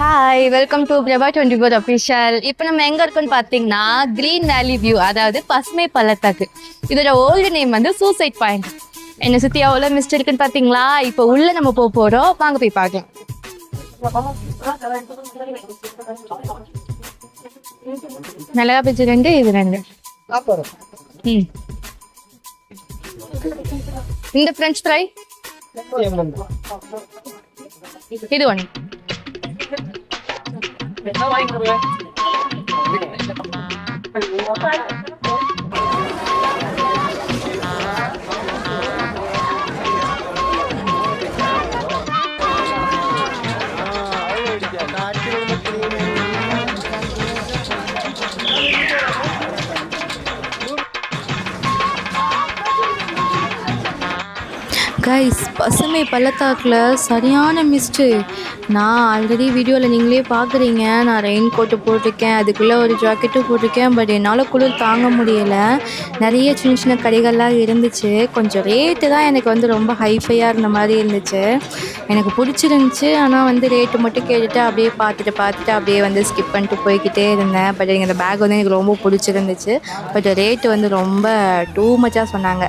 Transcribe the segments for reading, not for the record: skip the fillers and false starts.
Hi, welcome to Prabha 24 official. இப்போ நம்ம எங்கே இருக்கோன்னு பார்த்தீங்கன்னா க்ரீன் வேலி வியூ, அதாவது பசுமை பள்ளத்தாக்கு. இதோட ஓல்டு நேம் வந்து சூசைட் பாயிண்ட். என்னை சுற்றி எவ்வளோ மிஸ்ட் இருக்குன்னு பார்த்தீங்களா? இப்போ உள்ளே நம்ம போக போகிறோம், வாங்க போய் பார்க்கலாம். மிளகா பஜ்ஜி 2, இது 2. இந்த ஃப்ரெஞ்ச் ஃப்ரை இது 1. கைஸ், பசுமை பள்ளத்தாக்கில் சரியான மிஸ்ட்டு. நான் ஆல்ரெடி வீடியோவில் நீங்களே பார்க்குறீங்க, நான் ரெயின் கோட்டு போட்டிருக்கேன், அதுக்குள்ளே ஒரு ஜாக்கெட்டும் போட்டிருக்கேன். பட் என்னால் குளிர் தாங்க முடியலை. நிறைய சின்ன சின்ன கடைகள்லாம் இருந்துச்சு. கொஞ்சம் ரேட்டு தான் எனக்கு வந்து ரொம்ப ஹைஃபையாக இருந்த மாதிரி இருந்துச்சு. எனக்கு பிடிச்சிருந்துச்சி. ஆனால் வந்து ரேட்டு மட்டும் கேட்டுட்டு அப்படியே பார்த்துட்டு அப்படியே வந்து ஸ்கிப் பண்ணிட்டு போய்கிட்டே இருந்தேன். பட் எனக்கு இந்த பேக் வந்து எனக்கு ரொம்ப பிடிச்சிருந்துச்சு. பட் ரேட்டு வந்து ரொம்ப டூ மச்சாக சொன்னாங்க.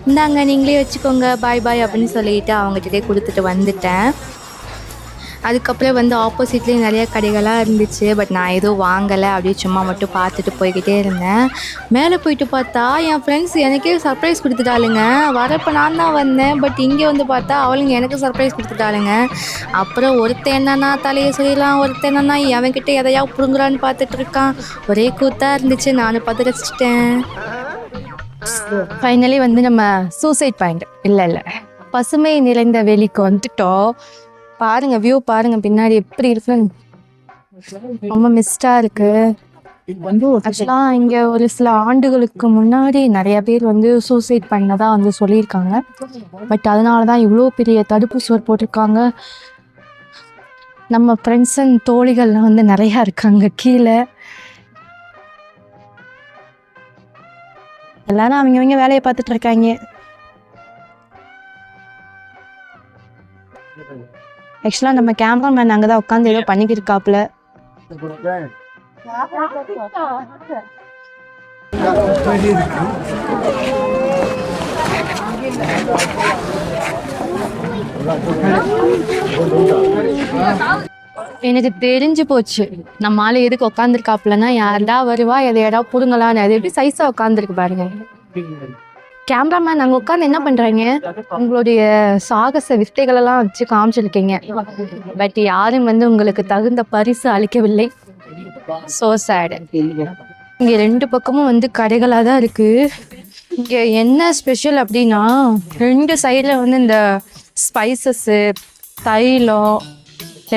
இந்தாங்க நீங்களே வச்சுக்கோங்க, பாய் பாய் அப்படின்னு சொல்லிட்டு அவங்ககிட்டே கொடுத்துட்டு வந்துட்டேன். அதுக்கப்புறம் வந்து ஆப்போசிட்லேயும் நிறைய கடைகளாக இருந்துச்சு. பட் நான் எதுவும் வாங்கலை, அப்படியே சும்மா மட்டும் பார்த்துட்டு போய்கிட்டே இருந்தேன். மேலே போயிட்டு பார்த்தா என் ஃப்ரெண்ட்ஸ் எனக்கே சர்ப்ரைஸ் கொடுத்துட்டாளுங்க. வரப்போ நான் தான் வந்தேன், பட் இங்கே வந்து பார்த்தா அவளுங்க எனக்கு சர்ப்ரைஸ் கொடுத்துட்டாளுங்க. அப்புறம் ஒருத்தன் என்னன்னா தலையை சொல்லிடலாம், ஒருத்தன் என்னன்னா அவன்கிட்ட எதையா பிடுங்குறான்னு பார்த்துட்டு இருக்கான். ஒரே கூத்தாக இருந்துச்சு. நானும் பார்த்து ரசிச்சிட்டேன். ஃபைனலி வந்து நம்ம சூசைட் பாயிண்ட் இல்லை பசுமை நிறைந்த வெளிக்கு வந்துட்டோம். பாருங்க, வியூ பாருங்க பின்னாடி எப்படி இருக்குன்னு. ரொம்ப மிஸ்டாக இருக்கு. ஆக்சுவலாக இங்கே ஒரு சில ஆண்டுகளுக்கு முன்னாடி நிறைய பேர் வந்து சூசைட் பண்ணதா வந்து சொல்லியிருக்காங்க. பட் அதனால தான் இவ்வளோ பெரிய தடுப்பு சுவர் போட்டிருக்காங்க. நம்ம ஃப்ரெண்ட்ஸ் அண்ட் தோழிகள்லாம் வந்து நிறையா இருக்காங்க கீழே. எல்லாரும் அவங்க வேலையை பார்த்துட்டு இருக்காங்க. ஆக்சுவலாக நம்ம கேமராமேன் அங்கே தான் உட்காந்து ஏதோ பண்ணிக்கிட்டு இருக்காப்புல. எனக்கு தெரிஞ்சு போச்சு நம்ம ஆளு எதுக்கு உட்காந்துருக்காப்புலன்னா, யாரா வருவா எதையடா புடுங்கலான்னு. அது எப்படி சைஸா உட்காந்துருக்கு பாருங்க. கேமராமேன் அங்கே உட்காந்து என்ன பண்றாங்க? உங்களுடைய சாகச வித்தைகளெல்லாம் வச்சு காமிச்சிருக்கீங்க. பட் யாரும் வந்து உங்களுக்கு தகுந்த பரிசு அளிக்கவில்லை. So sad. இங்கே 2 பக்கமும் வந்து கடைகளாக தான் இருக்கு. இங்கே என்ன ஸ்பெஷல் அப்படின்னா, 2 சைடில் வந்து இந்த ஸ்பைசஸ்ஸு, தைலம்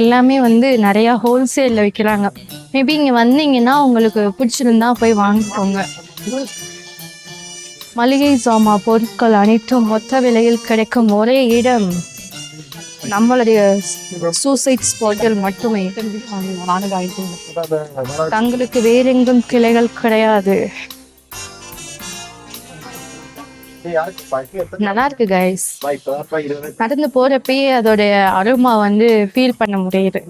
எல்லாமே வந்து நிறையா ஹோல்சேலில் விற்கிறாங்க. மேபி இங்கே வந்தீங்கன்னா உங்களுக்கு பிடிச்சிருந்தா போய் வாங்கிக்கோங்க. மளிகை சாமா பொருட்கள் அனைத்தும் மொத்த விலையில் கிடைக்கும் ஒரே இடம் நம்மளுடைய சூசைட் ஸ்பாட்டில் மட்டுமே. தங்களுக்கு வேறெங்கும் கிளைகள் கிடையாது. நல்லா இருக்கு கைஸ். நடந்து போறப்பயே அதோட அருமா வந்து ஃபீல் பண்ண முடியுது.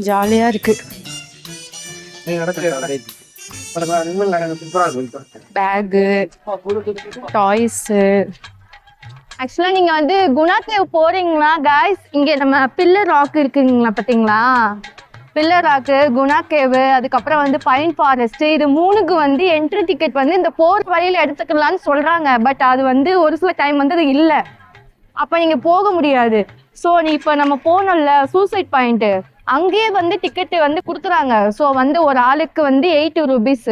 ஜாலியா இருக்கு. Bag, toys. ஆக்சுவலா நீங்க வந்து குணா கேவ் போறீங்களா கைஸ்? இங்க நம்ம பில்லர் ராக் இருக்குங்களா, பாத்தீங்களா? பில்லர் ராக்கு, குணா கேவு, அதுக்கப்புறம் வந்து பைன் ஃபாரஸ்ட், இது 3க்கு வந்து என்ட்ரி டிக்கெட் வந்து இந்த 4 வழியில எடுத்துக்கலாம்னு சொல்றாங்க. பட் அது வந்து ஒரு சில டைம் வந்து அது இல்லை, அப்போ நீங்க போக முடியாது. ஸோ இப்போ நம்ம போனோம்ல சூசைட் பாயிண்ட், அங்கேயே வந்து டிக்கெட்டு வந்து கொடுக்குறாங்க. ஸோ வந்து ஒரு ஆளுக்கு வந்து 80 rupees.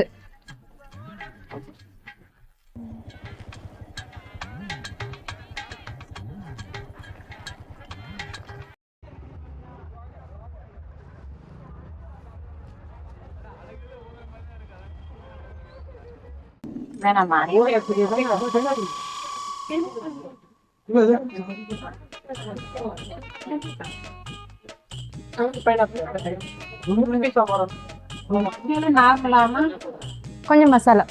கொஞ்சம் மசாலா.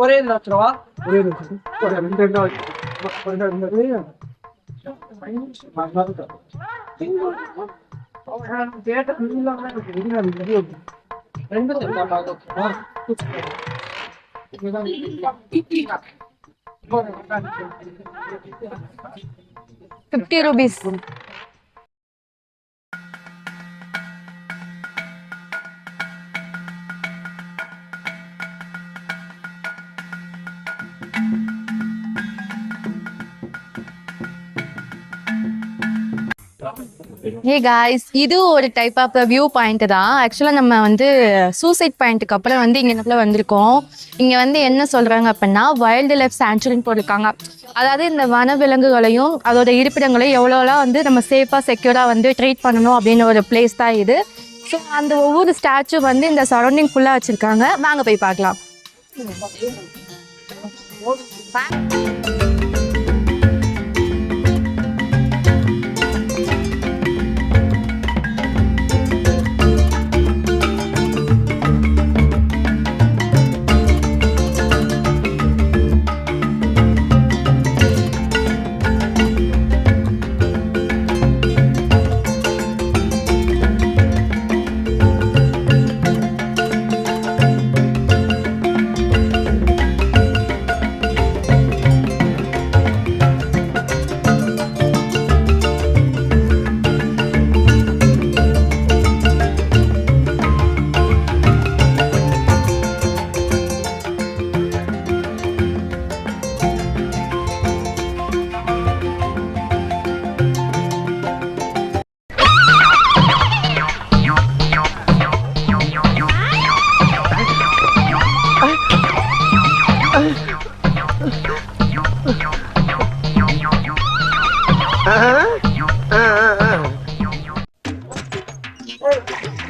ஒரே லட்சம் ஒரே லட்சம் ஒரு ரெண்டு ₹50. ஹே காய்ஸ், இது ஒரு டைப் ஆஃப் வியூ பாயிண்ட் தான். ஆக்சுவலாக நம்ம வந்து சூசைட் பாயிண்ட்டுக்கு அப்புறம் வந்து இங்கே வந்திருக்கோம். இங்கே வந்து என்ன சொல்கிறாங்க அப்படின்னா வைல்டு லைஃப் சாங்சுரின்னு போட்டிருக்காங்க. அதாவது இந்த வனவிலங்குகளையும் அதோட இருப்பிடங்களையும் எவ்வளோலாம் வந்து நம்ம சேஃபாக செக்யூராக வந்து ட்ரீட் பண்ணணும் அப்படின்னு ஒரு பிளேஸ் தான் இது. ஸோ அந்த ஒவ்வொரு ஸ்டாச்சு வந்து இந்த சரௌண்டிங் ஃபுல்லாக வச்சுருக்காங்க. வாங்க போய் பார்க்கலாம்.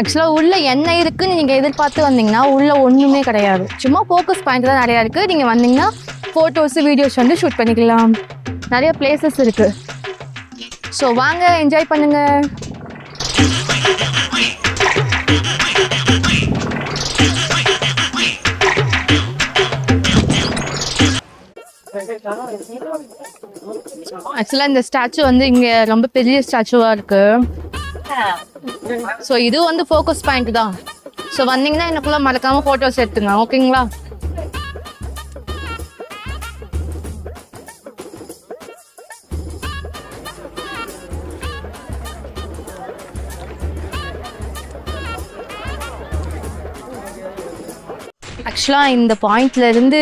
ஆக்சுவலாக உள்ள என்ன இருக்குன்னு நீங்கள் எதிர்பார்த்து வந்தீங்கன்னா உள்ள ஒன்றுமே கிடையாது. சும்மா ஃபோக்கஸ் பாயிண்ட் தான் நிறையா இருக்குது. நீங்கள் வந்தீங்கன்னா ஃபோட்டோஸ் வீடியோஸ் வந்து ஷூட் பண்ணிக்கலாம். நிறைய பிளேசஸ் இருக்குது. ஸோ வாங்க என்ஜாய் பண்ணுங்க. ஆக்சுவலாக இந்த ஸ்டாச்சு வந்து இங்கே ரொம்ப பெரிய ஸ்டாச்சுவாக இருக்குது. ஸோ இது வந்து ஃபோக்கஸ் பாயிண்ட் தான். ஸோ வந்தீங்கன்னா எனக்குள்ள மறக்காமல் ஃபோட்டோஸ் எடுத்துங்க, ஓகேங்களா? ஆக்சுவலாக இந்த பாயிண்ட்லேருந்து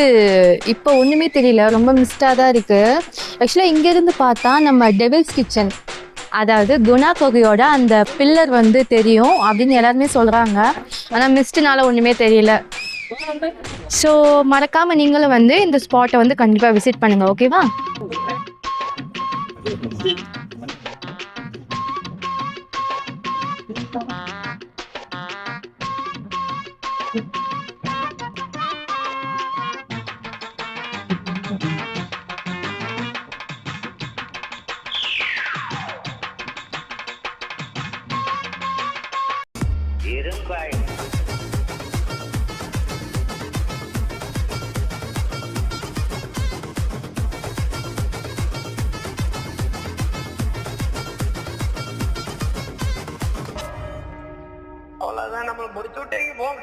இப்போ ஒன்றுமே தெரியல, ரொம்ப மிஸ்டாக தான் இருக்குது. ஆக்சுவலாக இங்கேருந்து பார்த்தா நம்ம டெவில்ஸ் கிச்சன், அதாவது குணா கோகையோட அந்த பில்லர் வந்து தெரியும் அப்படின்னு எல்லாருமே சொல்கிறாங்க. ஆனால் மிஸ்ட்னால ஒன்றுமே தெரியல. ஸோ மறக்காமல் நீங்களும் வந்து இந்த ஸ்பாட்டை வந்து கண்டிப்பாக விசிட் பண்ணுங்கள், ஓகேவா? அவ்வளவுதான், நம்ம முடிச்சு விட்டீங்க போங்க.